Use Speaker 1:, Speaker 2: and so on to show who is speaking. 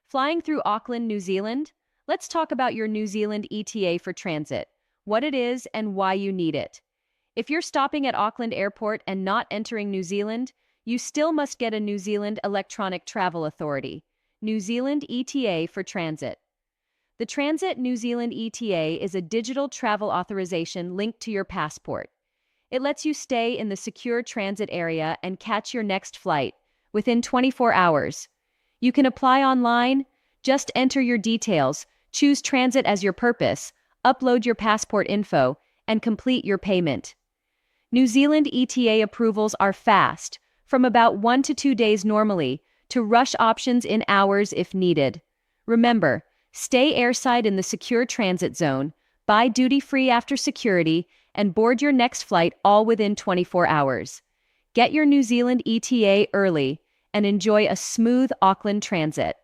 Speaker 1: Flying through Auckland, New Zealand? Let's talk about your New Zealand ETA for transit, what it is and why you need it. If you're stopping at Auckland Airport and not entering New Zealand, you still must get a New Zealand Electronic Travel Authority, New Zealand ETA for transit. The Transit New Zealand ETA is a digital travel authorization linked to your passport. It lets you stay in the secure transit area and catch your next flight within 24 hours. You can apply online, just enter your details, choose transit as your purpose, upload your passport info, and complete your payment. New Zealand ETA approvals are fast, from about 1 to 2 days normally, to rush options in hours if needed. Remember, stay airside in the secure transit zone, buy duty-free after security, and board your next flight all within 24 hours. Get your New Zealand ETA early and enjoy a smooth Auckland transit.